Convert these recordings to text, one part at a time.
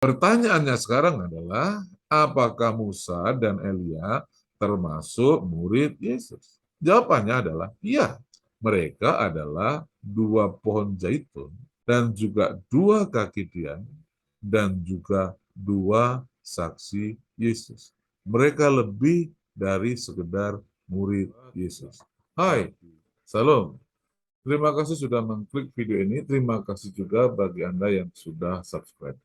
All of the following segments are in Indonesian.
Pertanyaannya sekarang adalah, apakah Musa dan Elia termasuk murid Yesus? Jawabannya adalah iya. Mereka adalah dua pohon zaitun dan juga dua kaki tiang dan juga dua saksi Yesus. Mereka lebih dari sekedar murid Yesus. Hai, salam. Terima kasih sudah mengklik video ini. Terima kasih juga bagi Anda yang sudah subscribe.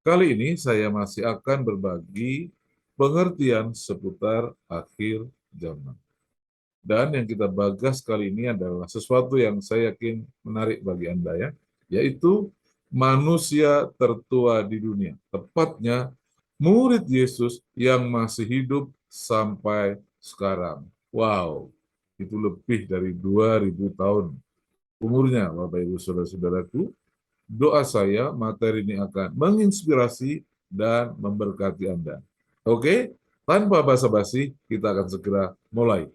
Kali ini saya masih akan berbagi pengertian seputar akhir zaman. Dan yang kita bahas kali ini adalah sesuatu yang saya yakin menarik bagi Anda ya, yaitu manusia tertua di dunia. Tepatnya murid Yesus yang masih hidup sampai sekarang. Wow, itu lebih dari 2000 tahun umurnya Bapak Ibu Saudara-saudaraku. Doa saya, materi ini akan menginspirasi dan memberkati Anda. Oke, tanpa basa-basi, kita akan segera mulai.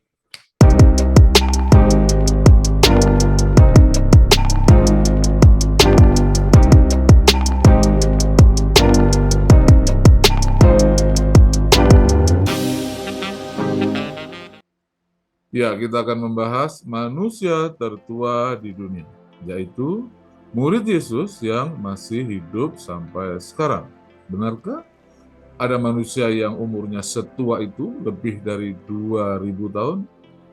Ya, kita akan membahas manusia tertua di dunia, yaitu murid Yesus yang masih hidup sampai sekarang. Benarkah ada manusia yang umurnya setua itu lebih dari 2000 tahun?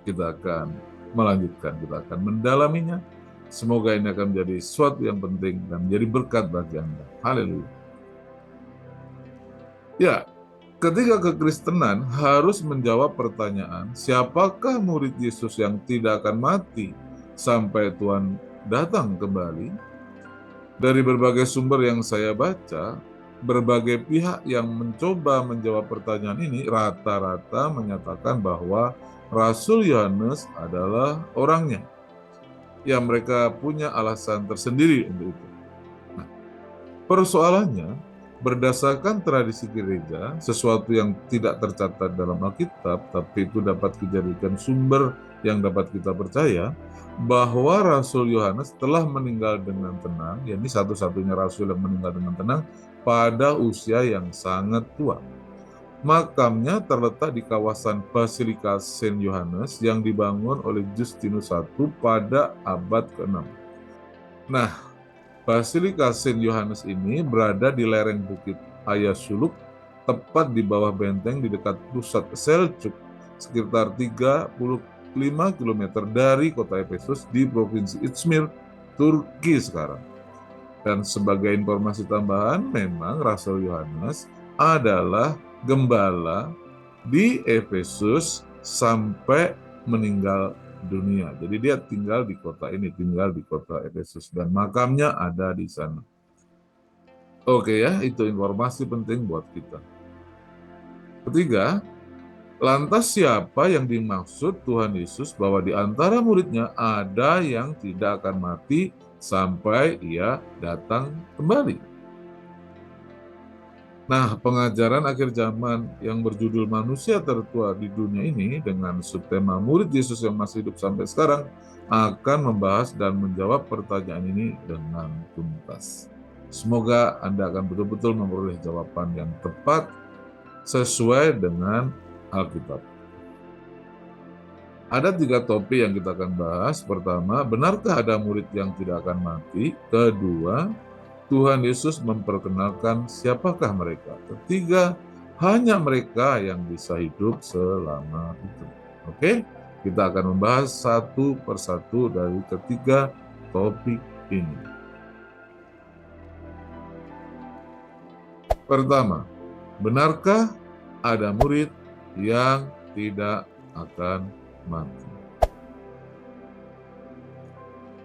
Kita akan melanjutkan, kita akan mendalaminya. Semoga ini akan menjadi sesuatu yang penting dan menjadi berkat bagi Anda. Haleluya. Ya, ketika kekristenan harus menjawab pertanyaan, siapakah murid Yesus yang tidak akan mati sampai Tuhan datang kembali? Dari berbagai sumber yang saya baca, berbagai pihak yang mencoba menjawab pertanyaan ini rata-rata menyatakan bahwa Rasul Yohanes adalah orangnya. Ya, mereka punya alasan tersendiri untuk itu. Nah, persoalannya, berdasarkan tradisi gereja, sesuatu yang tidak tercatat dalam Alkitab, tapi itu dapat dijadikan sumber yang dapat kita percaya, bahwa Rasul Yohanes telah meninggal dengan tenang, yakni satu-satunya Rasul yang meninggal dengan tenang, pada usia yang sangat tua. Makamnya terletak di kawasan Basilika Saint Yohanes yang dibangun oleh Justinus I pada abad ke-6. Nah, Basilika Saint Yohanes ini berada di lereng bukit Ayasuluk, tepat di bawah benteng di dekat pusat Seljuk, sekitar 35 km dari kota Efesus di provinsi Izmir, Turki sekarang. Dan sebagai informasi tambahan, memang Rasul Yohanes adalah gembala di Efesus sampai meninggal dunia. Jadi dia tinggal di kota ini, tinggal di kota Efesus, dan makamnya ada di sana. Oke ya, itu informasi penting buat kita. Ketiga, lantas siapa yang dimaksud Tuhan Yesus bahwa di antara muridnya ada yang tidak akan mati sampai ia datang kembali? Nah, pengajaran akhir zaman yang berjudul Manusia Tertua di Dunia ini dengan subtema murid Yesus yang masih hidup sampai sekarang akan membahas dan menjawab pertanyaan ini dengan tuntas. Semoga Anda akan betul-betul memperoleh jawaban yang tepat sesuai dengan Alkitab. Ada 3 topik yang kita akan bahas. Pertama, benarkah ada murid yang tidak akan mati? Kedua, Tuhan Yesus memperkenalkan siapakah mereka. Ketiga, hanya mereka yang bisa hidup selama itu. Oke, kita akan membahas satu persatu dari ketiga topik ini. Pertama, benarkah ada murid yang tidak akan mati?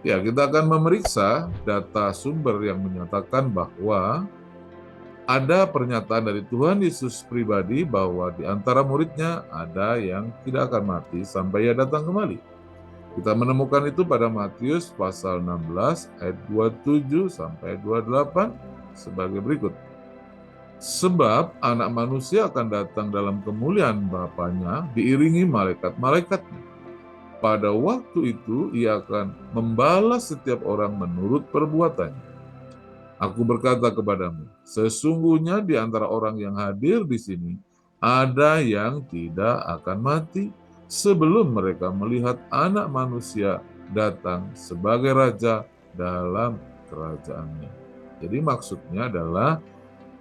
Ya, kita akan memeriksa data sumber yang menyatakan bahwa ada pernyataan dari Tuhan Yesus pribadi bahwa di antara muridnya ada yang tidak akan mati sampai ia datang kembali. Kita menemukan itu pada Matius pasal 16 ayat 27 sampai 28 sebagai berikut. Sebab anak manusia akan datang dalam kemuliaan Bapanya diiringi malaikat-malaikatnya. Pada waktu itu ia akan membalas setiap orang menurut perbuatannya. Aku berkata kepadamu, sesungguhnya di antara orang yang hadir di sini, ada yang tidak akan mati sebelum mereka melihat Anak Manusia datang sebagai Raja dalam kerajaannya. Jadi maksudnya adalah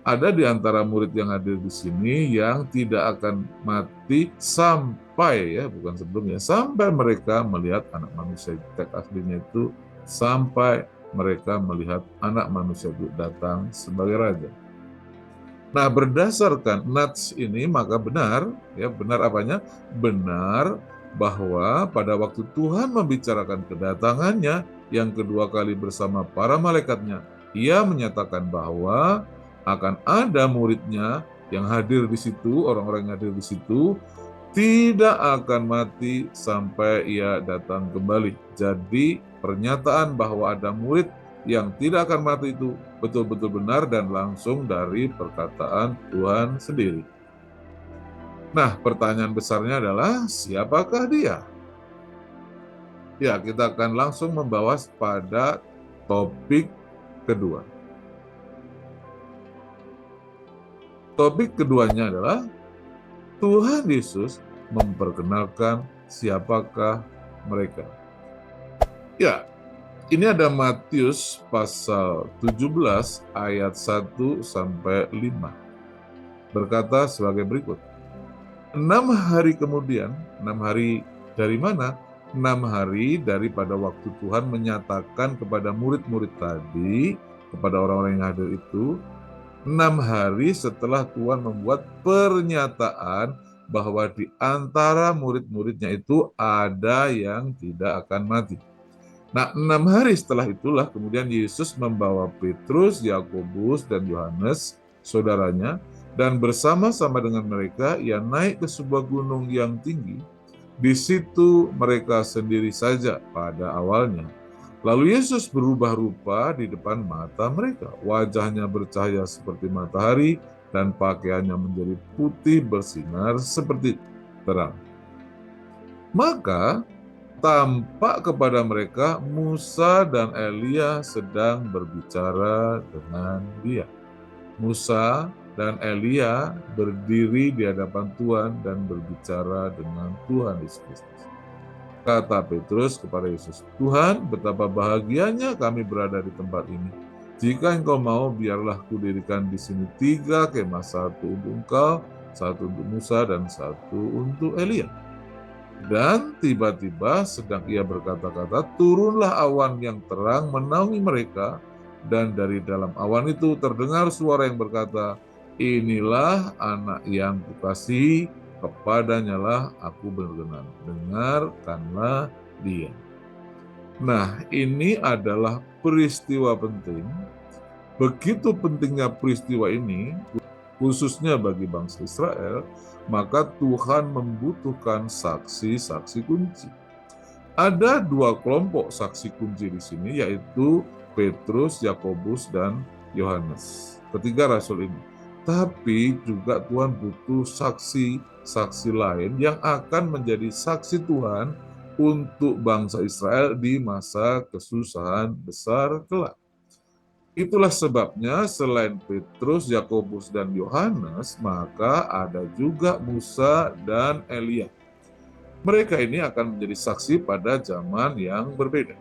ada di antara murid yang hadir di sini yang tidak akan mati sampai, ya bukan sebelumnya, sampai mereka melihat Anak Manusia. Teks aslinya itu sampai mereka melihat Anak Manusia itu datang sebagai Raja. Nah, berdasarkan nats ini maka benar, ya benar apanya? Benar bahwa pada waktu Tuhan membicarakan kedatangannya yang kedua kali bersama para malaikatnya, ia menyatakan bahwa akan ada muridnya yang hadir di situ, orang-orang yang hadir di situ, tidak akan mati sampai ia datang kembali. Jadi pernyataan bahwa ada murid yang tidak akan mati itu betul-betul benar dan langsung dari perkataan Tuhan sendiri. Nah, pertanyaan besarnya adalah siapakah dia? Ya, kita akan langsung membahas pada topik kedua. Topik keduanya adalah Tuhan Yesus memperkenalkan siapakah mereka. Ya, ini ada Matius pasal 17 ayat 1 sampai 5. Berkata sebagai berikut. 6 hari kemudian, 6 hari dari mana? 6 hari daripada waktu Tuhan menyatakan kepada murid-murid tadi, kepada orang-orang yang hadir itu, 6 hari setelah Tuhan membuat pernyataan bahwa di antara murid-muridnya itu ada yang tidak akan mati. Nah, 6 hari setelah itulah kemudian Yesus membawa Petrus, Yakobus, dan Yohanes, saudaranya, dan bersama-sama dengan mereka ia naik ke sebuah gunung yang tinggi. Di situ mereka sendiri saja pada awalnya. Lalu Yesus berubah rupa di depan mata mereka. Wajahnya bercahaya seperti matahari dan pakaiannya menjadi putih bersinar seperti terang. Maka tampak kepada mereka Musa dan Elia sedang berbicara dengan dia. Musa dan Elia berdiri di hadapan Tuhan dan berbicara dengan Tuhan Yesus Kristus. Kata Petrus kepada Yesus, Tuhan, betapa bahagianya kami berada di tempat ini. Jika engkau mau, biarlah kudirikan di sini 3 kemah, 1 untuk engkau, 1 untuk Musa, dan 1 untuk Elia. Dan tiba-tiba sedang ia berkata-kata, turunlah awan yang terang menaungi mereka, dan dari dalam awan itu terdengar suara yang berkata, inilah anak yang kukasihi, kepadanya lah aku berkenan. Dengarkanlah dia. Nah, ini adalah peristiwa penting. Begitu pentingnya peristiwa ini, khususnya bagi bangsa Israel, maka Tuhan membutuhkan saksi-saksi kunci. Ada 2 kelompok saksi kunci di sini, yaitu Petrus, Yakobus, dan Yohanes. Ketiga rasul ini. Tapi juga Tuhan butuh saksi-saksi lain yang akan menjadi saksi Tuhan untuk bangsa Israel di masa kesusahan besar kelak. Itulah sebabnya selain Petrus, Yakobus, dan Yohanes, maka ada juga Musa dan Elia. Mereka ini akan menjadi saksi pada zaman yang berbeda.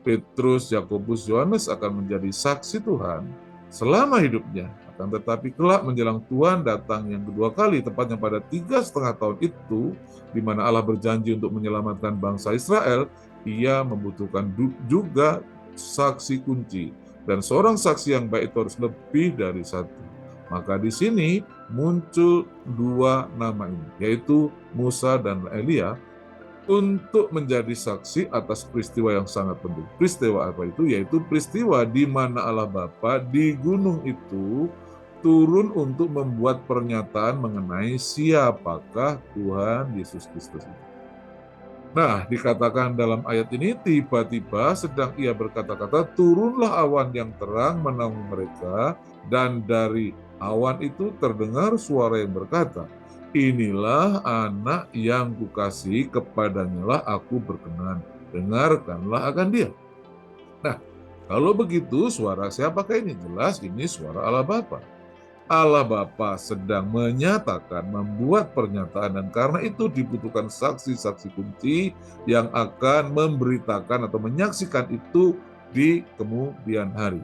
Petrus, Yakobus, Yohanes akan menjadi saksi Tuhan selama hidupnya. Akan tetapi kelak menjelang Tuhan datang yang kedua kali, tepatnya pada 3,5 tahun itu, di mana Allah berjanji untuk menyelamatkan bangsa Israel, ia membutuhkan juga saksi kunci. Dan seorang saksi yang baik itu harus lebih dari 1. Maka di sini muncul 2 nama ini, yaitu Musa dan Elia, untuk menjadi saksi atas peristiwa yang sangat penting. Peristiwa apa itu? Yaitu peristiwa di mana Allah Bapa di gunung itu turun untuk membuat pernyataan mengenai siapakah Tuhan Yesus Kristus itu. Nah, dikatakan dalam ayat ini, tiba-tiba sedang ia berkata-kata, turunlah awan yang terang menaungi mereka, dan dari awan itu terdengar suara yang berkata, inilah anak yang kukasihi, kepadanya lah aku berkenan, dengarkanlah akan dia. Nah, Kalau begitu, suara siapakah ini? Jelas ini suara Allah Bapa. Allah Bapa sedang menyatakan, membuat pernyataan, dan karena itu dibutuhkan saksi-saksi kunci yang akan memberitakan atau menyaksikan itu di kemudian hari.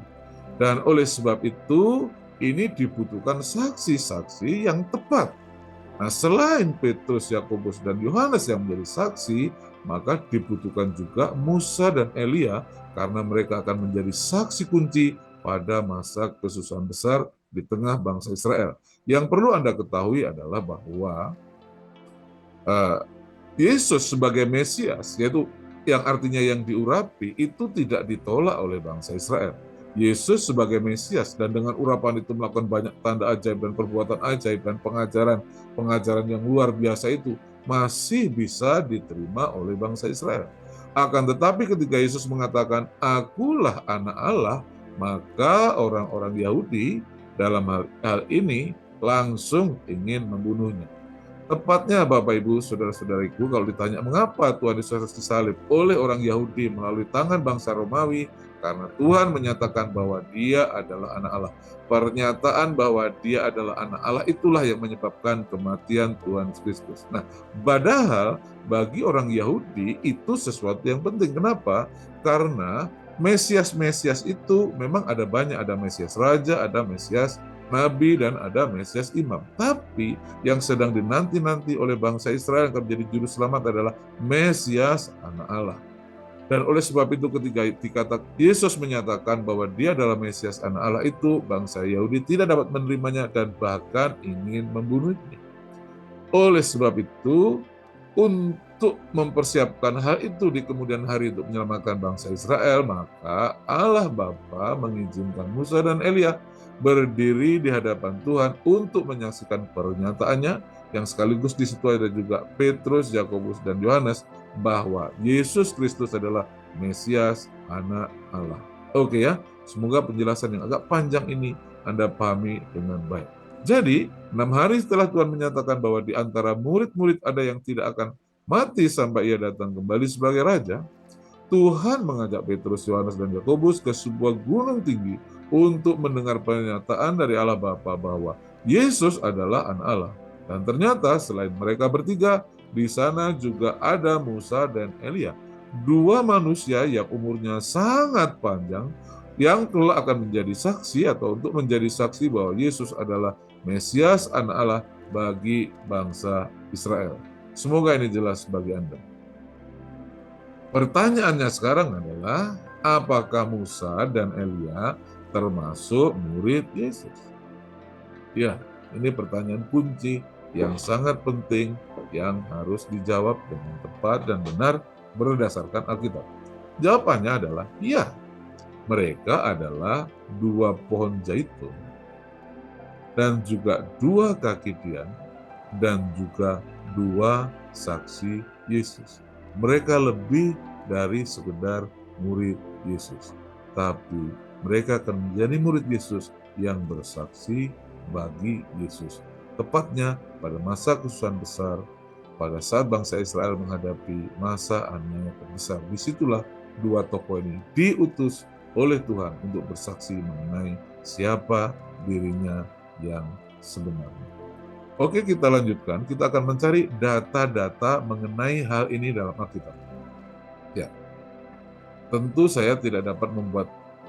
Dan oleh sebab itu, ini dibutuhkan saksi-saksi yang tepat. Nah, selain Petrus, Yakobus, dan Yohanes yang menjadi saksi, maka dibutuhkan juga Musa dan Elia karena mereka akan menjadi saksi kunci pada masa kesusahan besar di tengah bangsa Israel. Yang perlu Anda ketahui adalah bahwa Yesus sebagai Mesias, yaitu yang artinya yang diurapi, itu tidak ditolak oleh bangsa Israel. Yesus sebagai Mesias dan dengan urapan itu melakukan banyak tanda ajaib dan perbuatan ajaib dan pengajaran yang luar biasa itu masih bisa diterima oleh bangsa Israel. Akan tetapi ketika Yesus mengatakan, "Akulah anak Allah," maka orang-orang Yahudi dalam hal ini langsung ingin membunuhnya. Tepatnya Bapak Ibu Saudara-saudariku, kalau ditanya mengapa Tuhan Yesus disalib oleh orang Yahudi melalui tangan bangsa Romawi, karena Tuhan menyatakan bahwa Dia adalah anak Allah. Pernyataan bahwa Dia adalah anak Allah itulah yang menyebabkan kematian Tuhan Kristus. Nah, padahal bagi orang Yahudi itu sesuatu yang penting. Kenapa? Karena Mesias-Mesias itu memang ada banyak, ada Mesias Raja, ada Mesias Nabi, dan ada Mesias Imam. Tapi yang sedang dinanti-nanti oleh bangsa Israel yang akan menjadi juru selamat adalah Mesias anak Allah. Dan oleh sebab itu ketika Yesus menyatakan bahwa Dia adalah Mesias anak Allah itu, bangsa Yahudi tidak dapat menerimanya dan bahkan ingin membunuhnya. Oleh sebab itu, untuk mempersiapkan hal itu di kemudian hari untuk menyelamatkan bangsa Israel, maka Allah Bapa mengizinkan Musa dan Elia berdiri di hadapan Tuhan untuk menyaksikan pernyataannya, yang sekaligus di situ ada juga Petrus, Yakobus, dan Yohanes, bahwa Yesus Kristus adalah Mesias, anak Allah. Oke ya, semoga penjelasan yang agak panjang ini Anda pahami dengan baik. Jadi, 6 hari setelah Tuhan menyatakan bahwa di antara murid-murid ada yang tidak akan mati sampai Ia datang kembali sebagai Raja, Tuhan mengajak Petrus, Yohanes, dan Yakobus ke sebuah gunung tinggi untuk mendengar pernyataan dari Allah Bapa bahwa Yesus adalah anak Allah. Dan ternyata selain mereka bertiga, di sana juga ada Musa dan Elia, dua manusia yang umurnya sangat panjang, yang kelak akan menjadi saksi atau untuk menjadi saksi bahwa Yesus adalah Mesias anak Allah bagi bangsa Israel. Semoga ini jelas bagi Anda. Pertanyaannya sekarang adalah, apakah Musa dan Elia termasuk murid Yesus? Ya, ini pertanyaan kunci yang sangat penting yang harus dijawab dengan tepat dan benar berdasarkan Alkitab. Jawabannya adalah iya. Mereka adalah dua pohon zaitun dan juga dua kaki tiang dan juga dua saksi Yesus. Mereka lebih dari sekedar murid Yesus, tapi mereka akan menjadi murid Yesus yang bersaksi bagi Yesus. Tepatnya pada masa kesusahan besar, pada saat bangsa Israel menghadapi masa aniaya terbesar. Disitulah dua tokoh ini diutus oleh Tuhan untuk bersaksi mengenai siapa dirinya yang sebenarnya. Oke, kita lanjutkan. Kita akan mencari data-data mengenai hal ini dalam Alkitab. Ya, tentu saya tidak dapat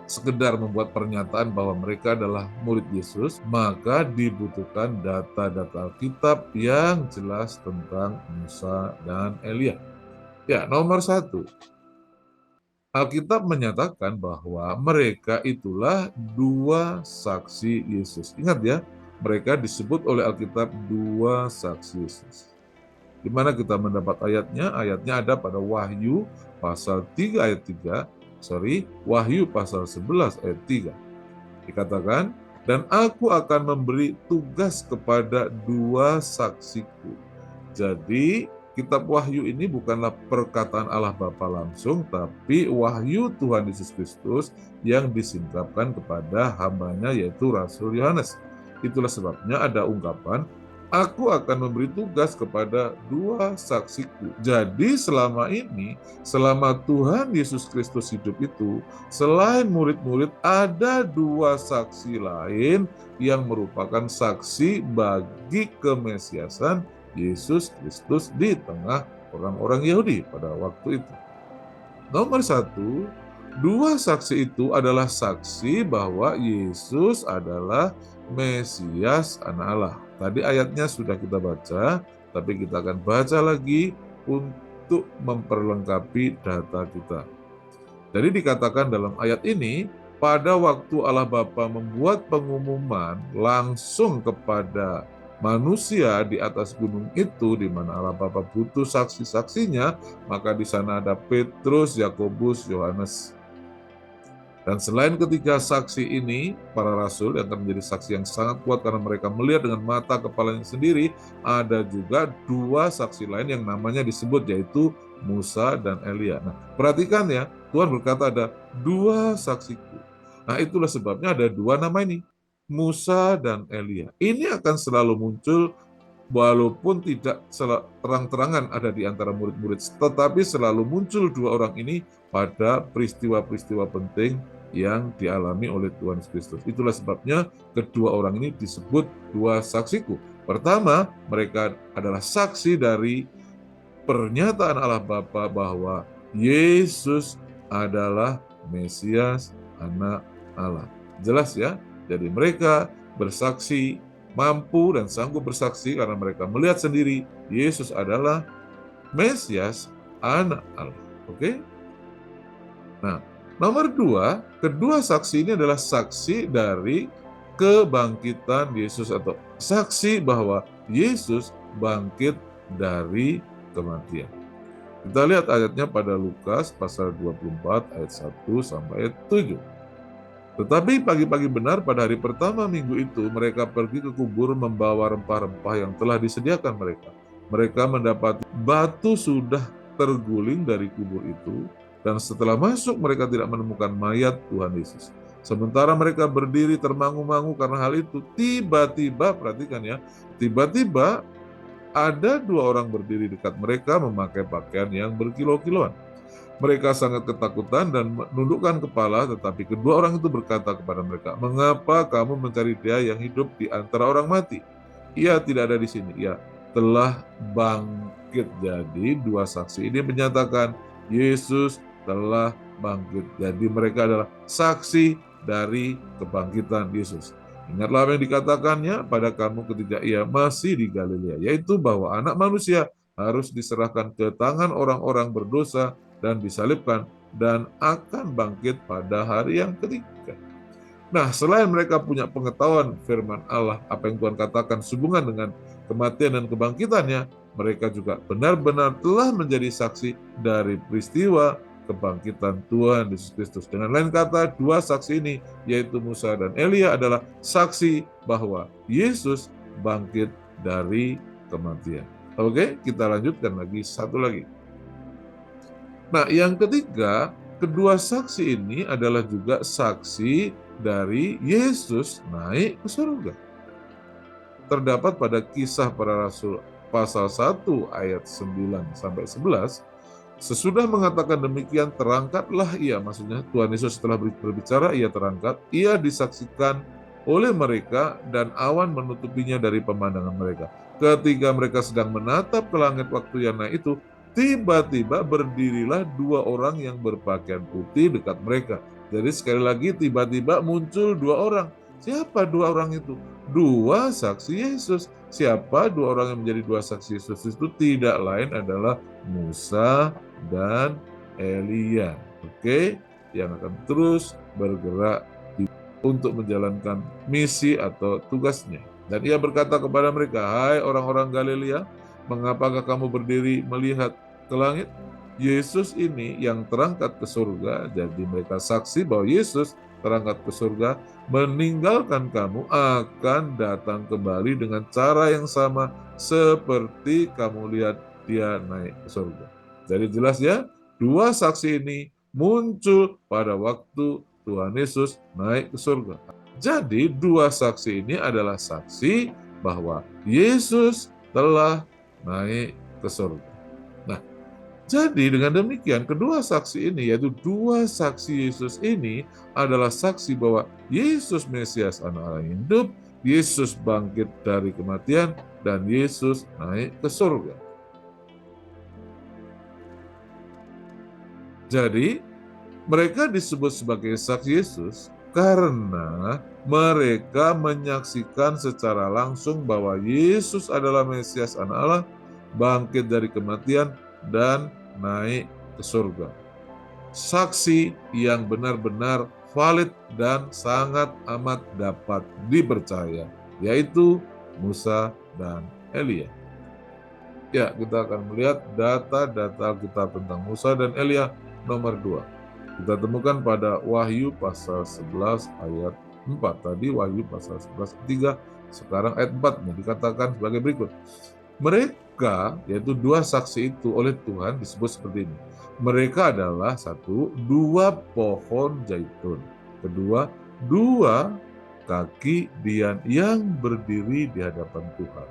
sekedar membuat pernyataan bahwa mereka adalah murid Yesus, maka dibutuhkan data-data Alkitab yang jelas tentang Musa dan Elia. Ya, nomor 1. Alkitab menyatakan bahwa mereka itulah dua saksi Yesus. Ingat ya, mereka disebut oleh Alkitab dua saksi Yesus. Di mana kita mendapat ayatnya? Ayatnya ada pada Wahyu pasal 3 ayat 3, Wahyu pasal 11 ayat 3. Dikatakan, dan aku akan memberi tugas kepada dua saksiku. Jadi, kitab Wahyu ini bukanlah perkataan Allah Bapa langsung, tapi wahyu Tuhan Yesus Kristus yang disingkapkan kepada hambanya, yaitu Rasul Yohanes. Itulah sebabnya ada ungkapan, Aku akan memberi tugas kepada dua saksiku. Jadi selama ini, selama Tuhan Yesus Kristus hidup itu, selain murid-murid, ada dua saksi lain yang merupakan saksi bagi kemesiasan Yesus Kristus di tengah orang-orang Yahudi pada waktu itu. Nomor satu, dua saksi itu adalah saksi bahwa Yesus adalah Mesias Anak Allah. Tadi ayatnya sudah kita baca, tapi kita akan baca lagi untuk memperlengkapi data kita. Jadi dikatakan dalam ayat ini, pada waktu Allah Bapa membuat pengumuman langsung kepada manusia di atas gunung itu, di mana Allah Bapa butuh saksi-saksinya, maka di sana ada Petrus, Yakobus, Yohanes. Dan selain ketiga saksi ini, para rasul yang akan menjadi saksi yang sangat kuat karena mereka melihat dengan mata kepalanya sendiri, ada juga dua saksi lain yang namanya disebut, yaitu Musa dan Elia. Nah, perhatikan ya, Tuhan berkata ada dua saksiku. Nah, itulah sebabnya ada dua nama ini, Musa dan Elia. Ini akan selalu muncul walaupun tidak terang-terangan ada di antara murid-murid, tetapi selalu muncul dua orang ini pada peristiwa-peristiwa penting yang dialami oleh Tuhan Yesus Kristus. Itulah sebabnya kedua orang ini disebut dua saksiku. Pertama, mereka adalah saksi dari pernyataan Allah Bapa bahwa Yesus adalah Mesias, Anak Allah. Jelas ya? Jadi mereka bersaksi, mampu dan sanggup bersaksi karena mereka melihat sendiri Yesus adalah Mesias, Anak Allah. Oke? Nah, nomor dua, kedua saksi ini adalah saksi dari kebangkitan Yesus atau saksi bahwa Yesus bangkit dari kematian. Kita lihat ayatnya pada Lukas pasal 24 ayat 1 sampai ayat 7. Tetapi pagi-pagi benar pada hari pertama minggu itu mereka pergi ke kubur membawa rempah-rempah yang telah disediakan mereka. Mereka mendapati batu sudah terguling dari kubur itu, dan setelah masuk mereka tidak menemukan mayat Tuhan Yesus. Sementara mereka berdiri termangu-mangu karena hal itu, tiba-tiba, perhatikan ya, tiba-tiba ada dua orang berdiri dekat mereka memakai pakaian yang berkilo-kiloan. Mereka sangat ketakutan dan menundukkan kepala, tetapi kedua orang itu berkata kepada mereka, "Mengapa kamu mencari Dia yang hidup di antara orang mati? Ia tidak ada di sini, ia telah bangkit." Jadi dua saksi ini menyatakan Yesus telah bangkit. Jadi mereka adalah saksi dari kebangkitan Yesus. Ingatlah apa yang dikatakannya pada kamu ketika ia masih di Galilea, yaitu bahwa Anak Manusia harus diserahkan ke tangan orang-orang berdosa dan disalibkan dan akan bangkit pada hari yang ketiga. Nah, selain mereka punya pengetahuan firman Allah, apa yang Tuhan katakan sehubungan dengan kematian dan kebangkitannya, mereka juga benar-benar telah menjadi saksi dari peristiwa kebangkitan Tuhan Yesus Kristus. Dengan lain kata, dua saksi ini, yaitu Musa dan Elia, adalah saksi bahwa Yesus bangkit dari kematian. Oke, kita lanjutkan lagi, satu lagi. Nah, yang ketiga, kedua saksi ini adalah juga saksi dari Yesus naik ke surga. Terdapat pada Kisah Para Rasul pasal 1 ayat 9 sampai 11, sesudah mengatakan demikian terangkatlah ia, maksudnya Tuhan Yesus setelah berbicara ia terangkat, ia disaksikan oleh mereka dan awan menutupinya dari pemandangan mereka. Ketika mereka sedang menatap ke langit waktu yang naik itu, tiba-tiba berdirilah dua orang yang berpakaian putih dekat mereka. Jadi sekali lagi tiba-tiba muncul dua orang. Siapa dua orang itu? Dua saksi Yesus. Siapa dua orang yang menjadi dua saksi Yesus itu? Tidak lain adalah Musa dan Elia. Oke, yang akan terus bergerak untuk menjalankan misi atau tugasnya. Dan ia berkata kepada mereka, "Hai orang-orang Galilea, mengapakah kamu berdiri melihat ke langit? Yesus ini yang terangkat ke surga." Jadi mereka saksi bahwa Yesus terangkat ke surga, meninggalkan kamu akan datang kembali dengan cara yang sama seperti kamu lihat dia naik ke surga. Jadi jelas ya, dua saksi ini muncul pada waktu Tuhan Yesus naik ke surga. Jadi dua saksi ini adalah saksi bahwa Yesus telah naik ke surga. Nah, jadi dengan demikian kedua saksi ini, yaitu dua saksi Yesus ini adalah saksi bahwa Yesus Mesias Anak Allah yang hidup, Yesus bangkit dari kematian, dan Yesus naik ke surga. Jadi mereka disebut sebagai saksi Yesus karena mereka menyaksikan secara langsung bahwa Yesus adalah Mesias Anak Allah, bangkit dari kematian, dan naik ke surga. Saksi yang benar-benar valid dan sangat amat dapat dipercaya, yaitu Musa dan Elia. Ya, kita akan melihat data-data Alkitab tentang Musa dan Elia. Nomor 2, kita temukan pada Wahyu pasal 11 ayat 4. Tadi Wahyu pasal 11 ayat 3, sekarang ayat 4 dikatakan sebagai berikut. Mereka, yaitu dua saksi itu oleh Tuhan disebut seperti ini. Mereka adalah satu, dua pohon zaitun. Kedua, dua kaki dian yang berdiri di hadapan Tuhan.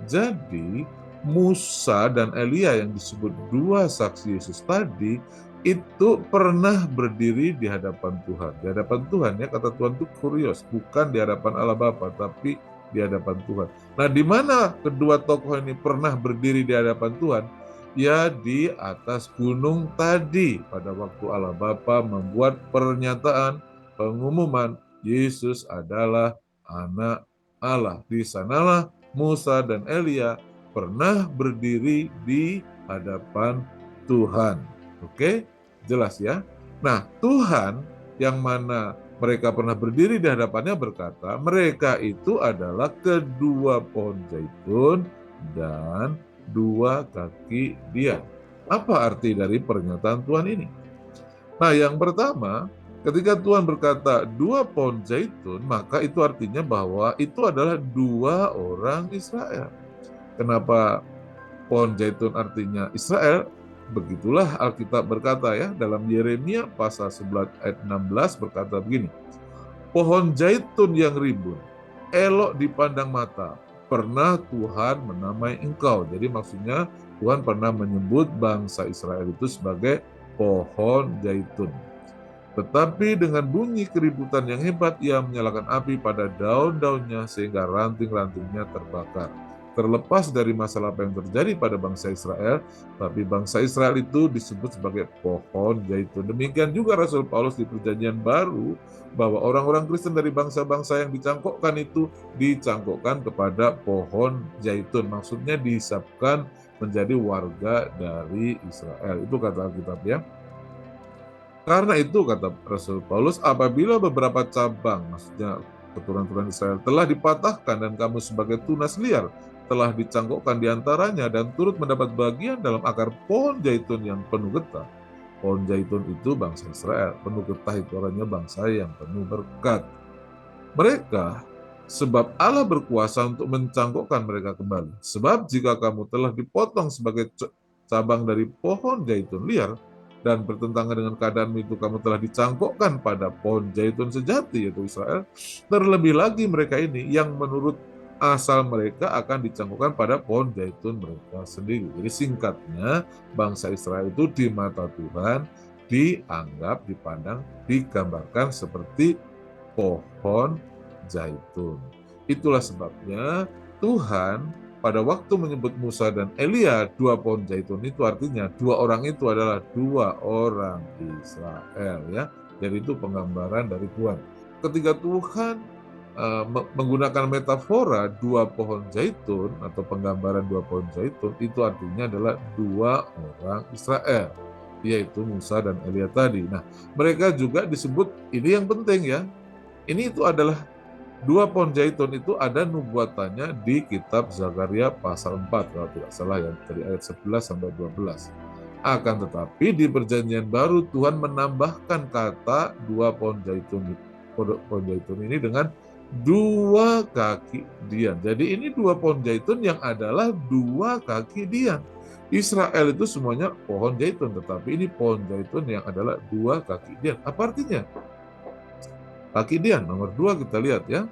Jadi, Musa dan Elia yang disebut dua saksi Yesus tadi itu pernah berdiri di hadapan Tuhan. Di hadapan Tuhan, ya, kata Tuhan itu kurios, bukan di hadapan Allah Bapa, tapi di hadapan Tuhan. Nah, di mana kedua tokoh ini pernah berdiri di hadapan Tuhan? Ya, di atas gunung tadi, pada waktu Allah Bapa membuat pernyataan, pengumuman, Yesus adalah Anak Allah. Di sanalah Musa dan Elia pernah berdiri di hadapan Tuhan. Oke? Jelas ya? Nah, Tuhan yang mana mereka pernah berdiri di hadapannya berkata, mereka itu adalah kedua pohon zaitun dan dua kaki dian. Apa arti dari pernyataan Tuhan ini? Nah, yang pertama, ketika Tuhan berkata dua pohon zaitun, maka itu artinya bahwa itu adalah dua orang Israel. Kenapa pohon zaitun artinya Israel? Begitulah Alkitab berkata, ya, dalam Yeremia pasal 11 ayat 16 berkata begini. Pohon zaitun yang rimbun, elok dipandang mata, pernah Tuhan menamai engkau. Jadi maksudnya Tuhan pernah menyebut bangsa Israel itu sebagai pohon zaitun. Tetapi dengan bunyi keributan yang hebat, ia menyalakan api pada daun-daunnya sehingga ranting-rantingnya terbakar. Terlepas dari masalah apa yang terjadi pada bangsa Israel, tapi bangsa Israel itu disebut sebagai pohon zaitun. Demikian juga Rasul Paulus di Perjanjian Baru, bahwa orang-orang Kristen dari bangsa-bangsa yang dicangkokkan itu dicangkokkan kepada pohon zaitun. Maksudnya dihisapkan menjadi warga dari Israel. Itu kata Alkitab, ya. Karena itu, kata Rasul Paulus, apabila beberapa cabang, maksudnya keturunan Israel, telah dipatahkan dan kamu sebagai tunas liar telah dicangkokkan di antaranya dan turut mendapat bagian dalam akar pohon zaitun yang penuh getah. Pohon zaitun itu bangsa Israel, penuh getah itu orangnya bangsa yang penuh berkat. Mereka, sebab Allah berkuasa untuk mencangkokkan mereka kembali. Sebab jika kamu telah dipotong sebagai cabang dari pohon zaitun liar, dan bertentangan dengan keadaan itu kamu telah dicangkokkan pada pohon zaitun sejati, yaitu Israel, terlebih lagi mereka ini yang menurut asal mereka akan dicangkokkan pada pohon zaitun mereka sendiri. Jadi singkatnya, bangsa Israel itu di mata Tuhan dianggap, dipandang, digambarkan seperti pohon zaitun. Itulah sebabnya Tuhan pada waktu menyebut Musa dan Elia dua pohon zaitun itu artinya dua orang itu adalah dua orang Israel, ya. Jadi itu penggambaran dari Tuhan. Ketika Tuhan menggunakan metafora dua pohon zaitun atau penggambaran dua pohon zaitun, itu artinya adalah dua orang Israel, yaitu Musa dan Elia tadi. Nah, mereka juga disebut, ini yang penting, ya. Ini itu adalah dua pohon zaitun itu ada nubuatannya di kitab Zakaria pasal 4 kalau tidak salah, ya, dari ayat 11 sampai 12. Akan tetapi di Perjanjian Baru Tuhan menambahkan kata dua pohon zaitun ini dengan dua kaki dian. Jadi ini dua pohon zaitun yang adalah dua kaki dian. Israel itu semuanya pohon zaitun, tetapi ini pohon zaitun yang adalah dua kaki dian. Apa artinya? Kaki dian, nomor 2 kita lihat, ya.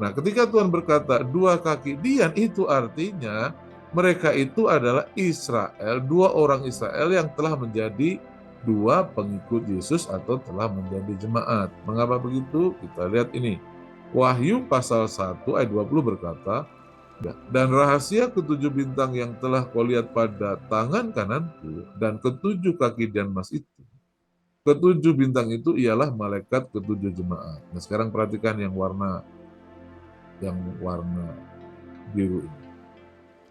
Nah, ketika Tuhan berkata dua kaki dian, itu artinya mereka itu adalah Israel, dua orang Israel yang telah menjadi dua pengikut Yesus atau telah menjadi jemaat. Mengapa begitu? Kita lihat ini. Wahyu pasal 1 ayat 20 berkata, dan rahasia ketujuh bintang yang telah kau lihat pada tangan kananku dan ketujuh kaki dian emas itu. Ketujuh bintang itu ialah malaikat ketujuh jemaat. Nah, sekarang perhatikan yang warna biru ini.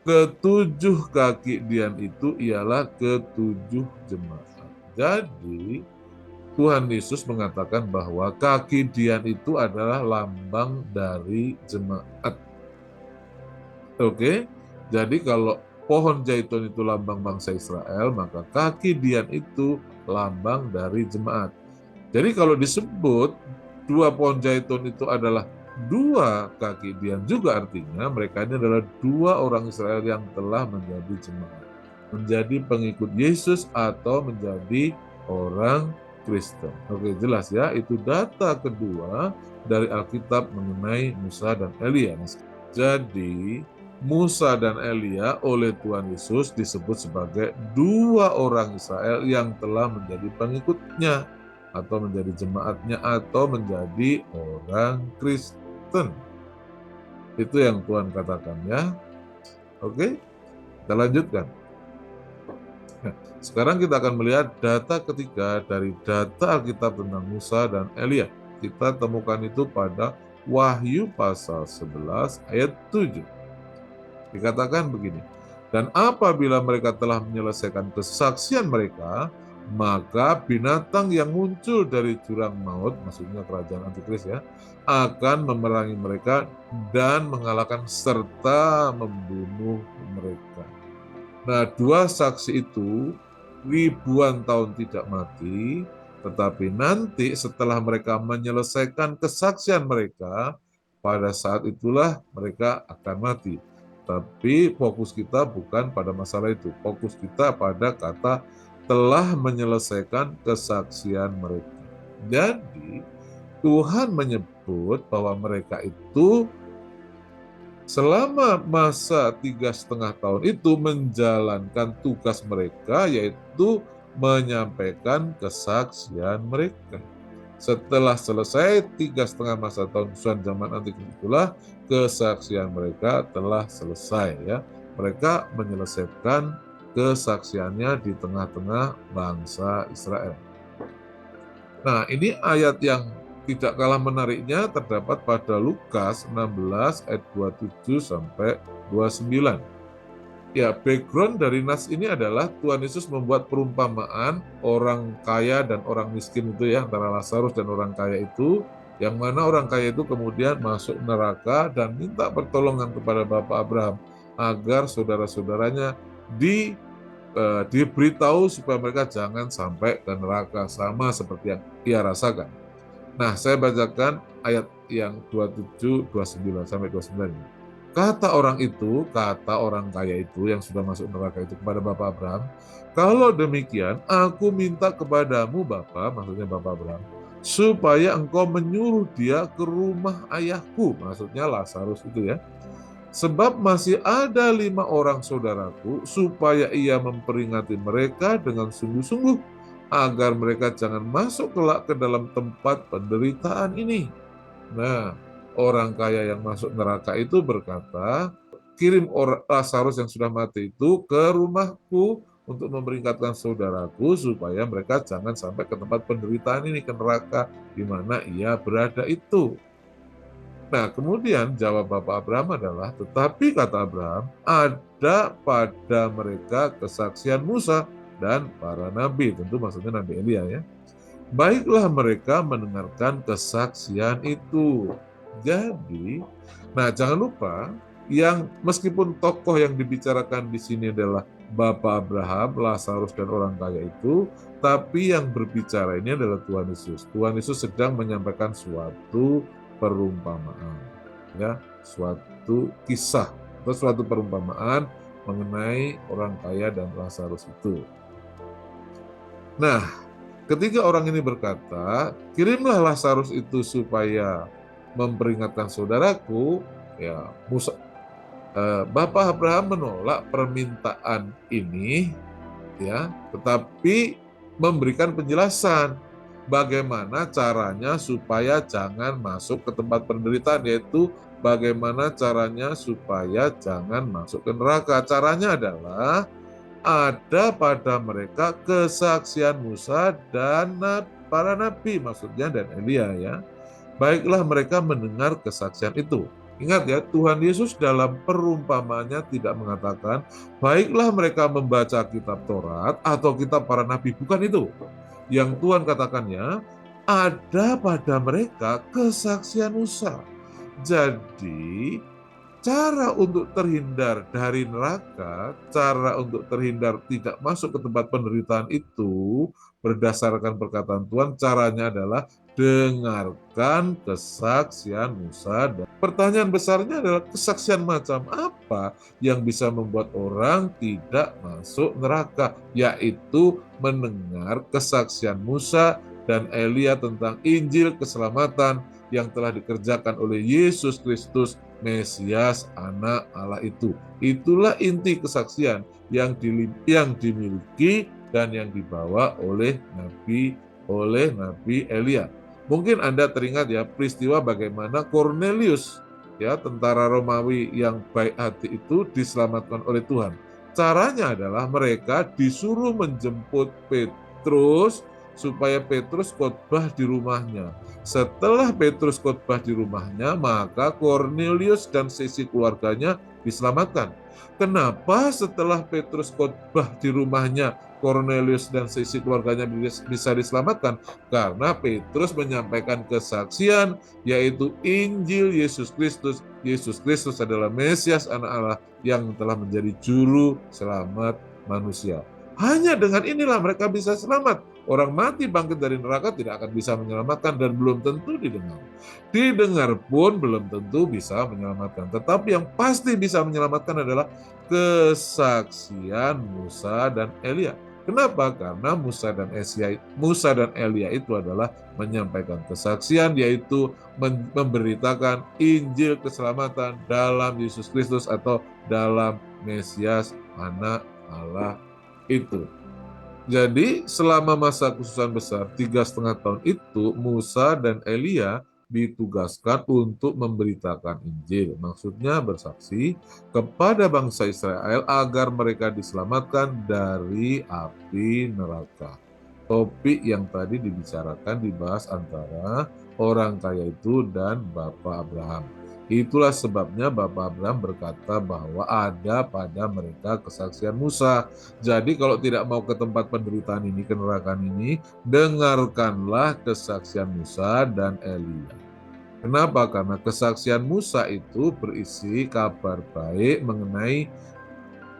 Ketujuh kaki dian itu ialah ketujuh jemaat. Jadi Tuhan Yesus mengatakan bahwa kaki dian itu adalah lambang dari jemaat. Oke, jadi kalau pohon zaitun itu lambang bangsa Israel, maka kaki dian itu lambang dari jemaat. Jadi kalau disebut dua pohon zaitun itu adalah dua kaki dian, juga artinya mereka ini adalah dua orang Israel yang telah menjadi jemaat, menjadi pengikut Yesus atau menjadi orang Kristen. Oke, jelas ya, itu data kedua dari Alkitab mengenai Musa dan Elia. Jadi Musa dan Elia oleh Tuhan Yesus disebut sebagai dua orang Israel yang telah menjadi pengikutnya atau menjadi jemaatnya atau menjadi orang Kristen. Itu yang Tuhan katakan ya. Oke, kita lanjutkan. Nah, sekarang kita akan melihat data ketiga dari data Alkitab tentang Musa dan Elia. Kita temukan itu pada Wahyu pasal 11 ayat 7. Dikatakan begini, dan apabila mereka telah menyelesaikan kesaksian mereka, maka binatang yang muncul dari jurang maut, maksudnya kerajaan antikris ya, akan memerangi mereka dan mengalahkan serta membunuh mereka. Nah, dua saksi itu ribuan tahun tidak mati, tetapi nanti setelah mereka menyelesaikan kesaksian mereka, pada saat itulah mereka akan mati. Tapi fokus kita bukan pada masalah itu. Fokus kita pada kata telah menyelesaikan kesaksian mereka. Jadi Tuhan menyebut bahwa mereka itu selama masa 3,5 tahun itu menjalankan tugas mereka, yaitu menyampaikan kesaksian mereka. Setelah selesai 3,5 masa tahun kesusahan zaman antikris itulah kesaksian mereka telah selesai ya. Mereka menyelesaikan kesaksiannya di tengah-tengah bangsa Israel. Nah, ini ayat yang tidak kalah menariknya terdapat pada Lukas 16 ayat 27 sampai 29. Ya, background dari nas ini adalah Tuhan Yesus membuat perumpamaan orang kaya dan orang miskin itu ya, antara Lazarus dan orang kaya itu, yang mana orang kaya itu kemudian masuk neraka dan minta pertolongan kepada Bapak Abraham agar saudara-saudaranya diberitahu supaya mereka jangan sampai ke neraka sama seperti yang ia rasakan. Nah, saya bacakan ayat yang 27, 29 sampai 29 ini. Kata orang kaya itu yang sudah masuk neraka itu kepada Bapak Abraham, kalau demikian aku minta kepadamu Bapak, maksudnya Bapak Abraham, supaya engkau menyuruh dia ke rumah ayahku, maksudnya Lazarus itu ya. Sebab masih ada 5 orang saudaraku, supaya ia memperingati mereka dengan sungguh-sungguh, agar mereka jangan masuk kelak ke dalam tempat penderitaan ini. Nah, orang kaya yang masuk neraka itu berkata, kirim Lazarus yang sudah mati itu ke rumahku untuk memperingatkan saudaraku supaya mereka jangan sampai ke tempat penderitaan ini, ke neraka di mana ia berada itu. Nah, kemudian jawab Bapak Abraham adalah, tetapi kata Abraham, ada pada mereka kesaksian Musa dan para nabi, tentu maksudnya Nabi Elia ya. Baiklah mereka mendengarkan kesaksian itu. Jadi, nah jangan lupa yang meskipun tokoh yang dibicarakan di sini adalah Bapak Abraham, Lazarus dan orang kaya itu, tapi yang berbicara ini adalah Tuhan Yesus. Tuhan Yesus sedang menyampaikan suatu perumpamaan, ya, suatu kisah atau suatu perumpamaan mengenai orang kaya dan Lazarus itu. Nah, ketika orang ini berkata, kirimlah Lazarus itu supaya memperingatkan saudaraku, ya Bapak Abraham menolak permintaan ini, ya, tetapi memberikan penjelasan bagaimana caranya supaya jangan masuk ke tempat penderitaan, yaitu bagaimana caranya supaya jangan masuk ke neraka. Caranya adalah ada pada mereka kesaksian Musa dan para nabi, maksudnya, dan Elia, ya. Baiklah mereka mendengar kesaksian itu. Ingat ya, Tuhan Yesus dalam perumpamaannya tidak mengatakan, baiklah mereka membaca kitab Taurat atau kitab para nabi. Bukan itu. Yang Tuhan katakannya, ada pada mereka kesaksian Musa. Jadi, cara untuk terhindar dari neraka, cara untuk terhindar tidak masuk ke tempat penderitaan itu, berdasarkan perkataan Tuhan, caranya adalah dengarkan kesaksian Musa. Dan pertanyaan besarnya adalah kesaksian macam apa yang bisa membuat orang tidak masuk neraka, yaitu mendengar kesaksian Musa dan Elia tentang Injil keselamatan yang telah dikerjakan oleh Yesus Kristus, Mesias, Anak Allah itu. Itulah inti kesaksian yang dimiliki dan yang dibawa oleh Nabi Elia. Mungkin Anda teringat ya peristiwa bagaimana Cornelius, ya, tentara Romawi yang baik hati itu diselamatkan oleh Tuhan. Caranya adalah mereka disuruh menjemput Petrus supaya Petrus khotbah di rumahnya. Setelah Petrus khotbah di rumahnya, maka Cornelius dan sisi keluarganya diselamatkan. Kenapa setelah Petrus khotbah di rumahnya, Cornelius dan sisi keluarganya bisa diselamatkan? Karena Petrus menyampaikan kesaksian, yaitu Injil Yesus Kristus. Yesus Kristus adalah Mesias, Anak Allah yang telah menjadi juru selamat manusia. Hanya dengan inilah mereka bisa selamat. Orang mati bangkit dari neraka tidak akan bisa menyelamatkan dan belum tentu didengar. Didengar pun belum tentu bisa menyelamatkan. Tetapi yang pasti bisa menyelamatkan adalah kesaksian Musa dan Elia. Kenapa? Karena Musa dan Elia itu adalah menyampaikan kesaksian, yaitu memberitakan Injil keselamatan dalam Yesus Kristus atau dalam Mesias, Anak Allah itu. Jadi selama masa kekhususan besar 3,5 tahun itu, Musa dan Elia ditugaskan untuk memberitakan Injil. Maksudnya bersaksi kepada bangsa Israel agar mereka diselamatkan dari api neraka. Topik yang tadi dibicarakan, dibahas antara orang kaya itu dan Bapak Abraham. Itulah sebabnya Bapak Abraham berkata bahwa ada pada mereka kesaksian Musa. Jadi kalau tidak mau ke tempat penderitaan ini, ke neraka ini, dengarkanlah kesaksian Musa dan Elia. Kenapa? Karena kesaksian Musa itu berisi kabar baik mengenai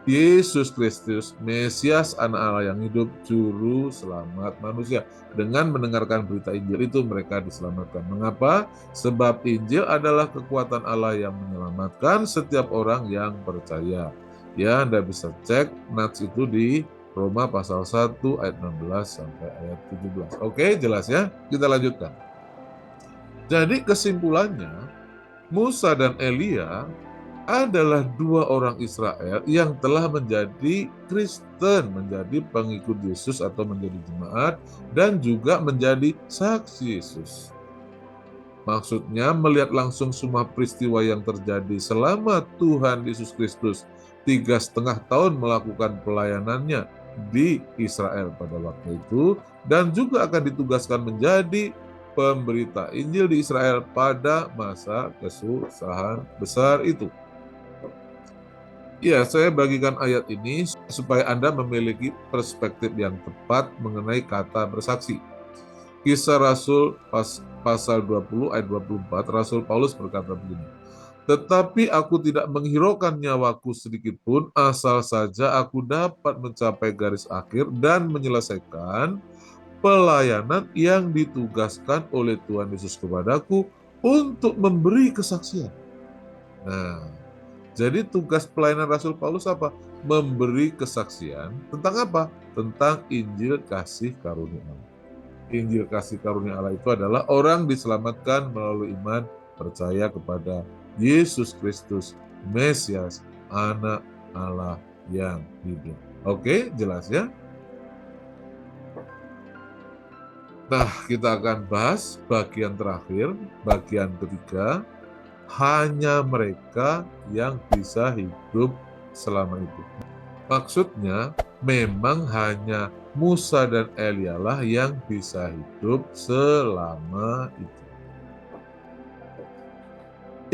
Yesus Kristus, Mesias, Anak Allah yang hidup, Juru Selamat manusia. Dengan mendengarkan berita Injil itu mereka diselamatkan. Mengapa? Sebab Injil adalah kekuatan Allah yang menyelamatkan setiap orang yang percaya. Ya, Anda bisa cek nats itu di Roma pasal 1 ayat 16 sampai ayat 17. Oke, jelas ya? Kita lanjutkan. Jadi kesimpulannya, Musa dan Elia adalah dua orang Israel yang telah menjadi Kristen, menjadi pengikut Yesus atau menjadi jemaat, dan juga menjadi saksi Yesus. Maksudnya melihat langsung semua peristiwa yang terjadi selama Tuhan Yesus Kristus 3,5 tahun melakukan pelayanannya di Israel pada waktu itu, dan juga akan ditugaskan menjadi pemberita Injil di Israel pada masa kesusahan besar itu. Ya, saya bagikan ayat ini supaya Anda memiliki perspektif yang tepat mengenai kata bersaksi. Kisah Rasul pasal 20 ayat 24, Rasul Paulus berkata begini, "Tetapi aku tidak menghiraukan nyawaku sedikit pun, asal saja aku dapat mencapai garis akhir dan menyelesaikan pelayanan yang ditugaskan oleh Tuhan Yesus kepadaku untuk memberi kesaksian." Nah, jadi tugas pelayanan Rasul Paulus apa? Memberi kesaksian tentang apa? Tentang Injil kasih karunia Allah. Injil kasih karunia Allah itu adalah orang diselamatkan melalui iman percaya kepada Yesus Kristus, Mesias, Anak Allah yang hidup. Oke, jelas ya? Nah, kita akan bahas bagian terakhir, bagian ketiga, hanya mereka yang bisa hidup selama itu. Maksudnya, memang hanya Musa dan Elia lah yang bisa hidup selama itu.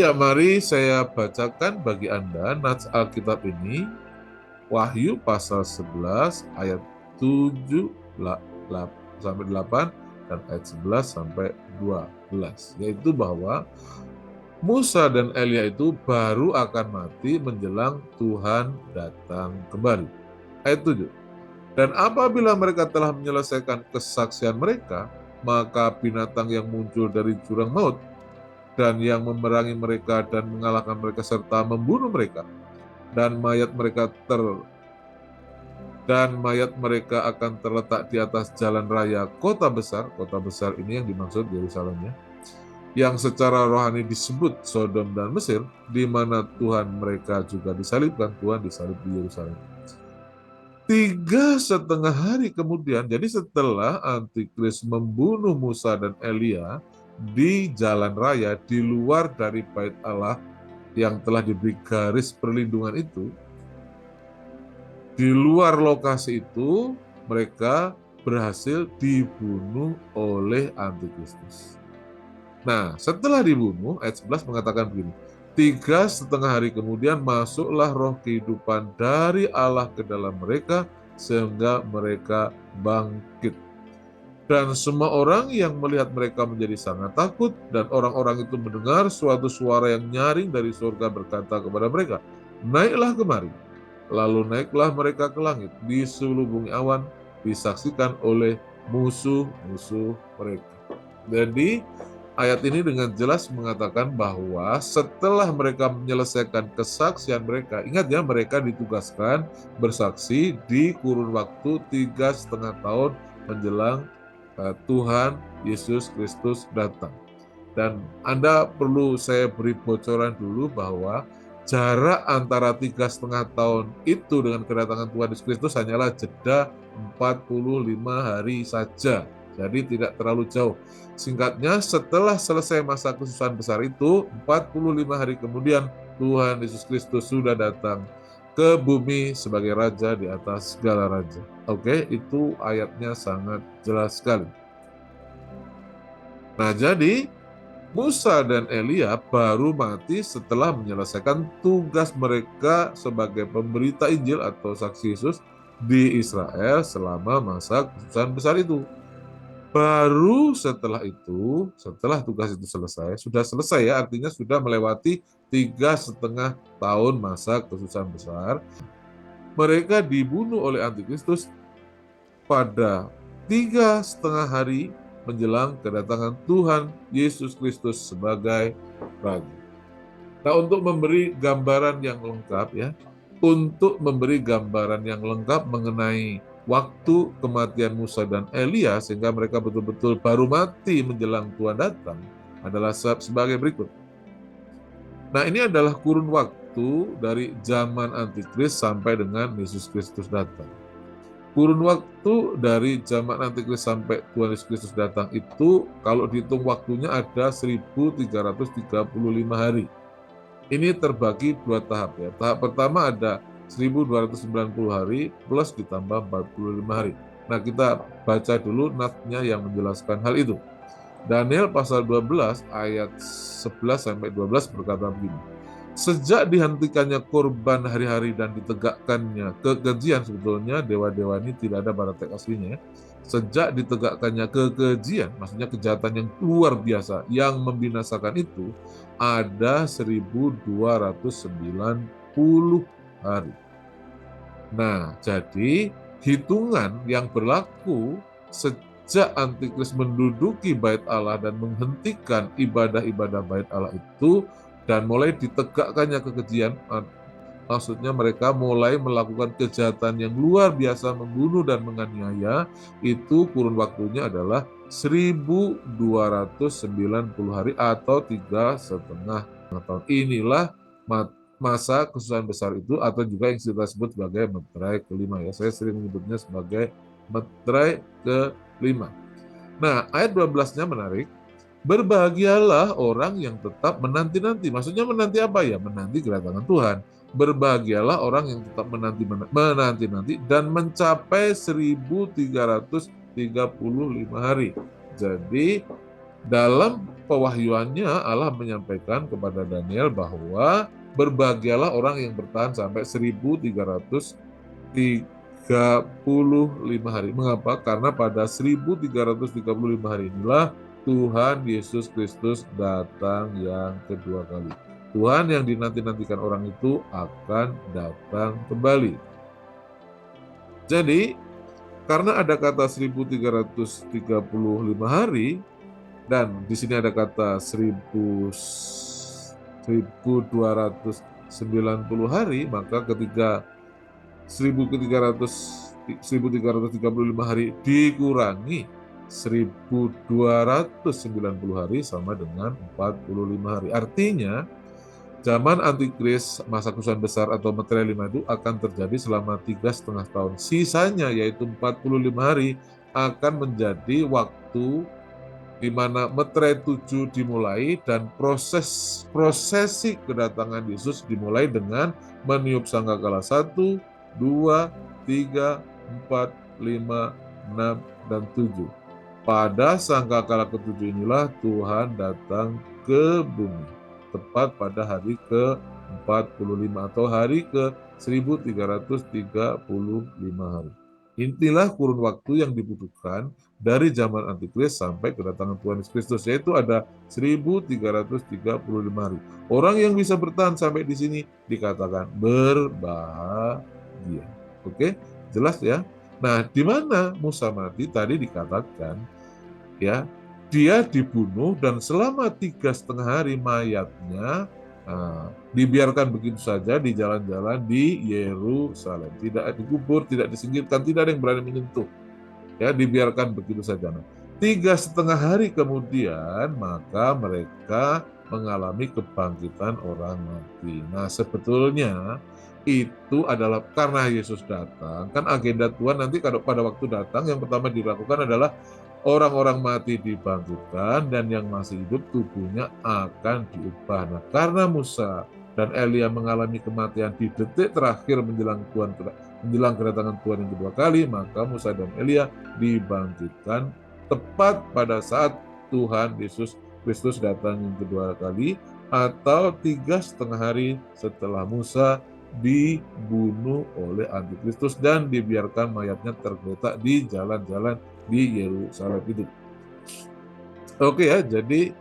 Ya, mari saya bacakan bagi Anda nats Alkitab ini, Wahyu pasal 11 ayat 7 sampai 8 dan ayat 11 sampai 12, yaitu bahwa Musa dan Elia itu baru akan mati menjelang Tuhan datang kembali. Ayat 7. Dan apabila mereka telah menyelesaikan kesaksian mereka, maka binatang yang muncul dari jurang maut dan yang memerangi mereka dan mengalahkan mereka serta membunuh mereka, dan mayat mereka akan terletak di atas jalan raya kota besar ini yang dimaksud Yerusalem ya, yang secara rohani disebut Sodom dan Mesir, di mana Tuhan mereka juga disalibkan. Tuhan disalib di Yerusalem. 3,5 hari kemudian, jadi setelah Antikris membunuh Musa dan Elia di jalan raya di luar dari bait Allah yang telah diberi garis perlindungan itu, di luar lokasi itu mereka berhasil dibunuh oleh Antikristus. Nah, setelah dibunuh, ayat 11 mengatakan begini, 3,5 hari kemudian masuklah roh kehidupan dari Allah ke dalam mereka, sehingga mereka bangkit. Dan semua orang yang melihat mereka menjadi sangat takut, dan orang-orang itu mendengar suatu suara yang nyaring dari surga berkata kepada mereka, naiklah kemari. Lalu naiklah mereka ke langit, diselubungi awan, disaksikan oleh musuh-musuh mereka. Jadi ayat ini dengan jelas mengatakan bahwa setelah mereka menyelesaikan kesaksian mereka, ingat ya, mereka ditugaskan bersaksi di kurun waktu 3,5 tahun menjelang Tuhan Yesus Kristus datang. Dan Anda perlu saya beri bocoran dulu bahwa jarak antara 3,5 tahun itu dengan kedatangan Tuhan Yesus Kristus hanyalah jeda 45 hari saja. Jadi tidak terlalu jauh. Singkatnya, setelah selesai masa kesusahan besar itu, 45 hari kemudian Tuhan Yesus Kristus sudah datang ke bumi sebagai Raja di atas segala raja. Oke, itu ayatnya sangat jelas sekali. Nah, jadi Musa dan Elia baru mati setelah menyelesaikan tugas mereka sebagai pemberita Injil atau saksi Yesus di Israel selama masa kesusahan besar itu. Baru setelah itu, setelah tugas itu selesai, sudah selesai ya, artinya sudah melewati 3,5 tahun masa kesusahan besar, mereka dibunuh oleh Antikristus pada 3,5 hari menjelang kedatangan Tuhan Yesus Kristus sebagai Raja. Nah, untuk memberi gambaran yang lengkap ya, mengenai waktu kematian Musa dan Elia sehingga mereka betul-betul baru mati menjelang Tuhan datang adalah sebagai berikut. Nah, ini adalah kurun waktu dari zaman Antikris sampai dengan Yesus Kristus datang. Kurun waktu dari zaman Antikris sampai Tuhan Yesus Kristus datang itu, kalau dihitung waktunya ada 1.335 hari. Ini terbagi 2 tahap ya. Tahap pertama ada 1.290 hari plus ditambah 45 hari. Nah, kita baca dulu natsnya yang menjelaskan hal itu. Daniel pasal 12 ayat 11 sampai 12 berkata begini. Sejak dihentikannya korban hari-hari dan ditegakkannya kekejian, sebetulnya dewa-dewa ini tidak ada pada teks aslinya ya. Sejak ditegakkannya kekejian, maksudnya kejahatan yang luar biasa yang membinasakan itu, ada 1.290 hari. Nah, jadi hitungan yang berlaku sejak Antikris menduduki bait Allah dan menghentikan ibadah-ibadah bait Allah itu, dan mulai ditegakkannya kekejian, Maksudnya mereka mulai melakukan kejahatan yang luar biasa, membunuh dan menganiaya. Itu kurun waktunya adalah 1290 hari atau 3,5 tahun. Inilah masa kesusahan besar itu, atau juga yang kita sebut sebagai meterai kelima ya. Saya sering menyebutnya sebagai meterai kelima. Nah, ayat 12-nya menarik. Berbahagialah orang yang tetap menanti-nanti. Maksudnya menanti apa ya? Menanti kedatangan Tuhan. Berbahagialah orang yang tetap menanti-nanti dan mencapai 1335 hari. Jadi dalam pewahyuannya Allah menyampaikan kepada Daniel bahwa berbahagialah orang yang bertahan sampai 1335 hari. Mengapa? Karena pada 1335 hari inilah Tuhan Yesus Kristus datang yang kedua kali. Tuhan yang dinanti-nantikan orang itu akan datang kembali. Jadi, karena ada kata 1335 hari, dan di sini ada kata 1290 hari, maka ketika 1335 hari dikurangi 1290 hari sama dengan 45 hari. Artinya, zaman antikris, masa kesusahan besar atau meterai 5 itu akan terjadi selama 3,5 tahun. Sisanya yaitu 45 hari akan menjadi waktu di mana meterai 7 dimulai dan prosesi kedatangan Yesus dimulai dengan meniup sangkakala 1, 2, 3, 4, 5, 6, dan 7. Pada sangkakala ke-7 inilah Tuhan datang ke bumi, tepat pada hari ke-45 atau hari ke-1335 hari. Inilah kurun waktu yang dibutuhkan dari zaman antikris sampai kedatangan Tuhan Yesus Kristus, yaitu ada 1335 hari. Orang yang bisa bertahan sampai di sini dikatakan berbahagia. Oke, jelas ya? Nah, di mana Musa mati tadi dikatakan ya, dia dibunuh dan selama 3,5 hari mayatnya dibiarkan begitu saja di jalan-jalan di Yerusalem, tidak dikubur, tidak disingkirkan, tidak ada yang berani menyentuh, ya, dibiarkan begitu saja. 3,5 hari kemudian maka mereka mengalami kebangkitan orang mati. Nah, sebetulnya itu adalah karena Yesus datang. Kan agenda Tuhan nanti pada waktu datang yang pertama dilakukan adalah orang-orang mati dibangkitkan dan yang masih hidup tubuhnya akan diubah. Nah, karena Musa dan Elia mengalami kematian di detik terakhir menjelang kedatangan Tuhan yang kedua kali, maka Musa dan Elia dibangkitkan tepat pada saat Tuhan Yesus Kristus datang yang kedua kali, atau 3,5 hari setelah Musa dibunuh oleh antikristus dan dibiarkan mayatnya tergeletak di jalan-jalan di Yerusalem itu. Oke ya, jadi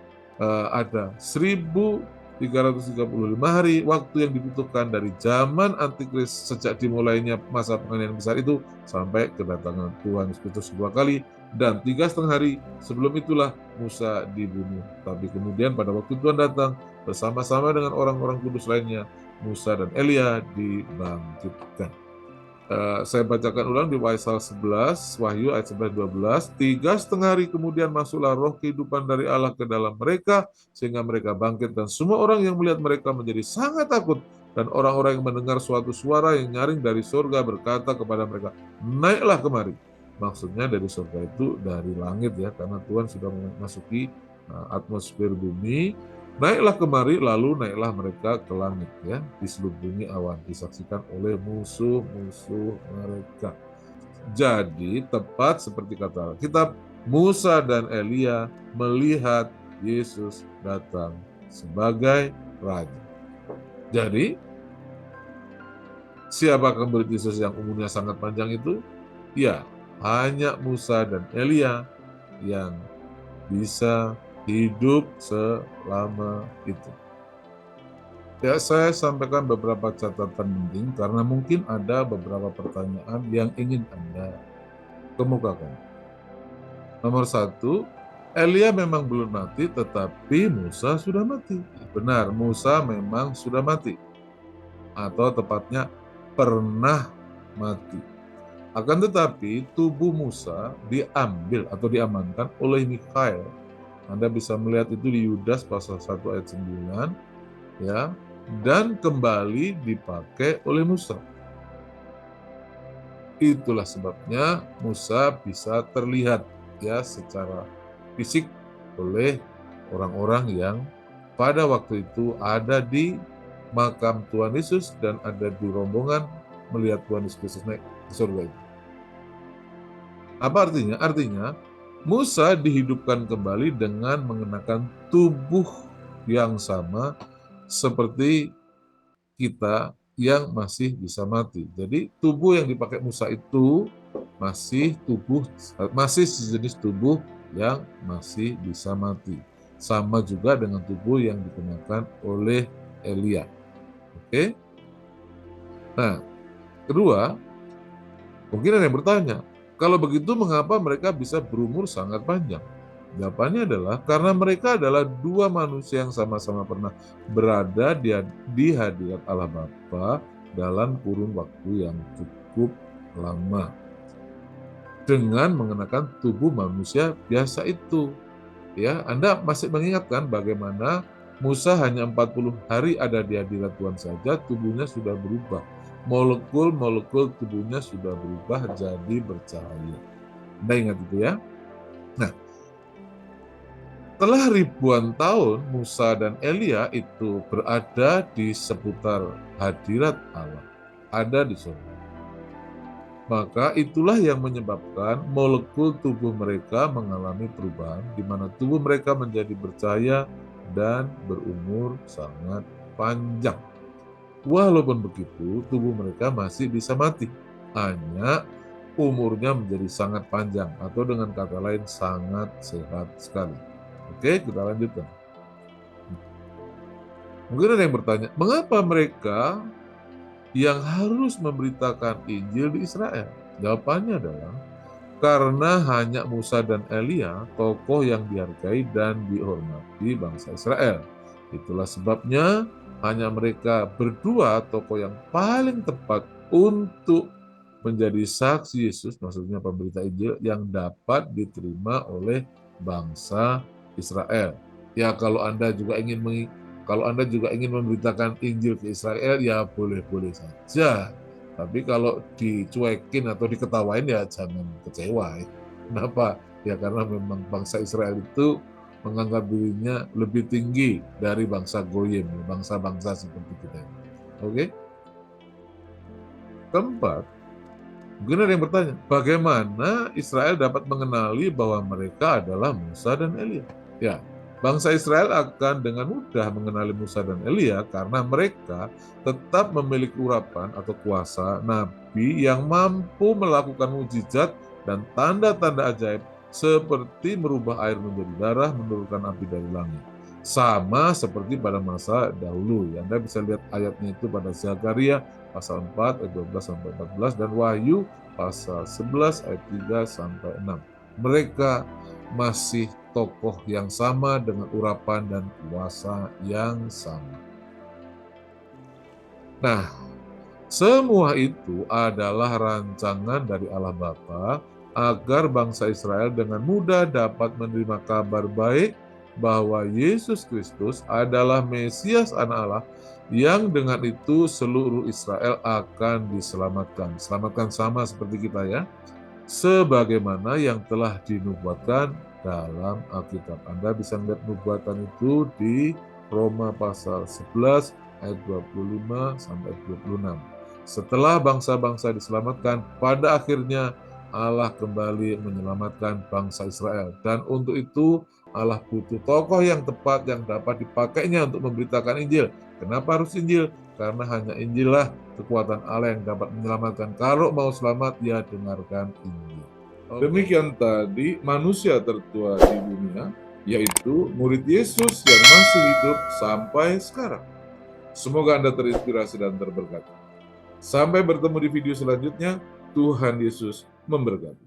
ada 1335 hari waktu yang dibutuhkan dari zaman antikris sejak dimulainya masa penganiayaan besar itu sampai kedatangan Tuhan Yesus Kristus kedua kali, dan 3,5 hari sebelum itulah Musa dibunuh. Tapi kemudian pada waktu Tuhan datang bersama-sama dengan orang-orang kudus lainnya, Musa dan Elia dibangkitkan. Saya bacakan ulang di Wahyu 11, Wahyu ayat 11-12. 3,5 hari kemudian masuklah roh kehidupan dari Allah ke dalam mereka, sehingga mereka bangkit, dan semua orang yang melihat mereka menjadi sangat takut. Dan orang-orang yang mendengar suatu suara yang nyaring dari surga berkata kepada mereka, naiklah kemari. Maksudnya dari surga itu dari langit ya, karena Tuhan sudah memasuki atmosfer bumi. Naiklah kemari, lalu naiklah mereka ke langit ya, diselubungi awan, disaksikan oleh musuh-musuh mereka. Jadi tepat seperti kata kitab, Musa dan Elia melihat Yesus datang sebagai raja. Jadi siapakah murid Yesus yang umurnya sangat panjang itu? Ya, hanya Musa dan Elia yang bisa hidup selama itu. Ya, saya sampaikan beberapa catatan penting karena mungkin ada beberapa pertanyaan yang ingin Anda kemukakan. Nomor 1, Elia memang belum mati, tetapi Musa sudah mati. Benar, Musa memang sudah mati. atau tepatnya pernah mati. Akan tetapi tubuh Musa diambil atau diamankan oleh Mikhael. Anda bisa melihat itu di Yudas pasal 1 ayat 9, ya, dan kembali dipakai oleh Musa. Itulah sebabnya Musa bisa terlihat ya secara fisik oleh orang-orang yang pada waktu itu ada di makam Tuhan Yesus dan ada di rombongan melihat Tuhan Yesus Kristus naik ke surga itu. Apa artinya? Artinya Musa dihidupkan kembali dengan mengenakan tubuh yang sama seperti kita yang masih bisa mati. Jadi tubuh yang dipakai Musa itu masih sejenis tubuh yang masih bisa mati. Sama juga dengan tubuh yang digunakan oleh Elia. Oke? Nah, kedua, mungkin ada yang bertanya, kalau begitu mengapa mereka bisa berumur sangat panjang? Jawabannya adalah karena mereka adalah dua manusia yang sama-sama pernah berada di hadirat Allah Bapa dalam kurun waktu yang cukup lama. Dengan mengenakan tubuh manusia biasa itu. Ya, Anda masih mengingatkan bagaimana Musa hanya 40 hari ada di hadirat Tuhan saja, tubuhnya sudah berubah. Molekul-molekul tubuhnya sudah berubah jadi bercahaya. Anda ingat itu ya? Nah, setelah ribuan tahun Musa dan Elia itu berada di seputar hadirat Allah, ada di surga. Maka itulah yang menyebabkan molekul tubuh mereka mengalami perubahan, di mana tubuh mereka menjadi bercahaya dan berumur sangat panjang. Walaupun begitu, tubuh mereka masih bisa mati. Hanya umurnya menjadi sangat panjang, atau dengan kata lain sangat sehat sekali. Oke, kita lanjutkan. Mungkin ada yang bertanya, mengapa mereka yang harus memberitakan Injil di Israel? Jawabannya adalah karena hanya Musa dan Elia, tokoh yang dihargai dan dihormati bangsa Israel. Itulah sebabnya hanya mereka berdua tokoh yang paling tepat untuk menjadi saksi Yesus, maksudnya pemberita Injil, yang dapat diterima oleh bangsa Israel. Ya, kalau Anda juga ingin memberitakan Injil ke Israel, ya boleh-boleh saja. Tapi kalau dicuekin atau diketawain, ya jangan kecewa. Kenapa? Ya karena memang bangsa Israel itu menganggap dirinya lebih tinggi dari bangsa Goyim, bangsa-bangsa seperti kita. Oke? Keempat, mungkin ada yang bertanya, bagaimana Israel dapat mengenali bahwa mereka adalah Musa dan Elia? Ya, bangsa Israel akan dengan mudah mengenali Musa dan Elia karena mereka tetap memiliki urapan atau kuasa nabi yang mampu melakukan mukjizat dan tanda-tanda ajaib seperti merubah air menjadi darah, menurunkan api dari langit. Sama seperti pada masa dahulu. Ya, Anda bisa lihat ayatnya itu pada Zakaria pasal 4 ayat 12 sampai 14 dan Wahyu pasal 11 ayat 3 sampai 6. Mereka masih tokoh yang sama dengan urapan dan kuasa yang sama. Nah, semua itu adalah rancangan dari Allah Bapa agar bangsa Israel dengan mudah dapat menerima kabar baik bahwa Yesus Kristus adalah Mesias Anak Allah, yang dengan itu seluruh Israel akan diselamatkan. Selamatkan sama seperti kita ya, sebagaimana yang telah dinubuatkan dalam Alkitab. Anda bisa melihat nubuatan itu di Roma pasal 11 ayat 25 sampai 26. Setelah bangsa-bangsa diselamatkan, pada akhirnya Allah kembali menyelamatkan bangsa Israel. Dan untuk itu Allah butuh tokoh yang tepat yang dapat dipakainya untuk memberitakan Injil. Kenapa harus Injil? Karena hanya Injil lah kekuatan Allah yang dapat menyelamatkan. Kalau mau selamat, ya dengarkan Injil. Demikian tadi manusia tertua di dunia, yaitu murid Yesus yang masih hidup sampai sekarang. Semoga Anda terinspirasi dan terberkati. Sampai bertemu di video selanjutnya. Tuhan Yesus memberkati.